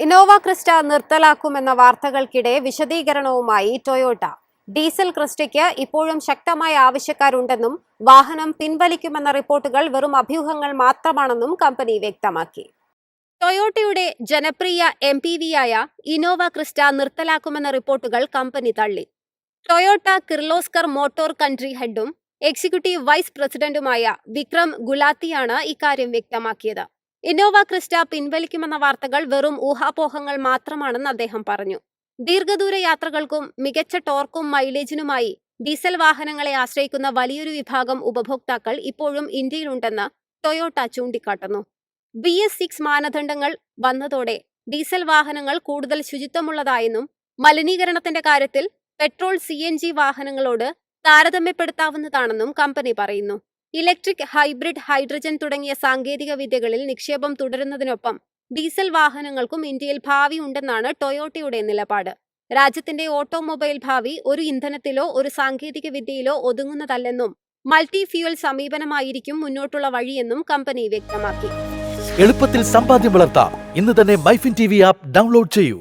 Innova Crysta നിർത്തലാക്കുമെന്ന വാർത്തകൾക്കിടെ വിശദീകരണവുമായി Toyota. Diesel ക്രിസ്റ്റയ്ക്ക് ഇപ്പോഴും ശക്തമായ ആവശ്യക്കാരുണ്ടെന്നും വാഹനം പിൻവലിക്കുമെന്ന റിപ്പോർട്ടുകൾ വെറും അഭ്യൂഹങ്ങൾ മാത്രമാണെന്നും കമ്പനി വ്യക്തമാക്കി. ടൊയോട്ടയുടെ ജനപ്രിയ MPV-യായ ഇന്നോവ ക്രിസ്റ്റ നിർത്തലാക്കുമെന്ന റിപ്പോർട്ടുകൾ കമ്പനി തള്ളി. ടൊയോട്ട കിർലോസ്കർ മോട്ടോർ കൺട്രി ഹെഡും എക്സിക്യൂട്ടീവ് വൈസ് പ്രസിഡന്റുമായ വിക്രം ഗുലാത്തിയാണ് ഇക്കാര്യം വ്യക്തമാക്കിയത്. ഇന്നോവ ക്രിസ്റ്റ പിൻവലിക്കുമെന്ന വാർത്തകൾ വെറും ഊഹാപോഹങ്ങൾ മാത്രമാണെന്ന് അദ്ദേഹം പറഞ്ഞു. ദീർഘദൂര യാത്രകൾക്കും മികച്ച ടോർക്കും മൈലേജിനുമായി ഡീസൽ വാഹനങ്ങളെ ആശ്രയിക്കുന്ന വലിയൊരു വിഭാഗം ഉപഭോക്താക്കൾ ഇപ്പോഴും ഇന്ത്യയിലുണ്ടെന്ന് ടൊയോട്ട ചൂണ്ടിക്കാട്ടുന്നു. BS6 മാനദണ്ഡങ്ങൾ വന്നതോടെ ഡീസൽ വാഹനങ്ങൾ കൂടുതൽ ശുചിത്വമുള്ളതായെന്നും മലിനീകരണത്തിന്റെ കാര്യത്തിൽ പെട്രോൾ CNG വാഹനങ്ങളോട് താരതമ്യപ്പെടുത്താവുന്നതാണെന്നും കമ്പനി പറയുന്നു. ഇലക്ട്രിക്, ഹൈബ്രിഡ്, ഹൈഡ്രജൻ തുടങ്ങിയ സാങ്കേതിക വിദ്യകളിൽ നിക്ഷേപം തുടരുന്നതിനൊപ്പം ഡീസൽ വാഹനങ്ങൾക്കും ഇന്ത്യയിൽ ഭാവി ഉണ്ടെന്നാണ് ടൊയോട്ടയുടെ നിലപാട്. രാജ്യത്തിന്റെ ഓട്ടോമൊബൈൽ ഭാവി ഒരു ഇന്ധനത്തിലോ ഒരു സാങ്കേതിക വിദ്യയിലോ ഒതുങ്ങുന്നതല്ലെന്നും മൾട്ടി ഫ്യൂവൽ സമീപനമായിരിക്കും മുന്നോട്ടുള്ള വഴിയെന്നും കമ്പനി വ്യക്തമാക്കി. എളുപ്പത്തിൽ സമ്പാദ്യം വളർത്താം. ഇന്ന് തന്നെ മൈഫിൻ TV ആപ്പ് ഡൗൺലോഡ് ചെയ്യൂ.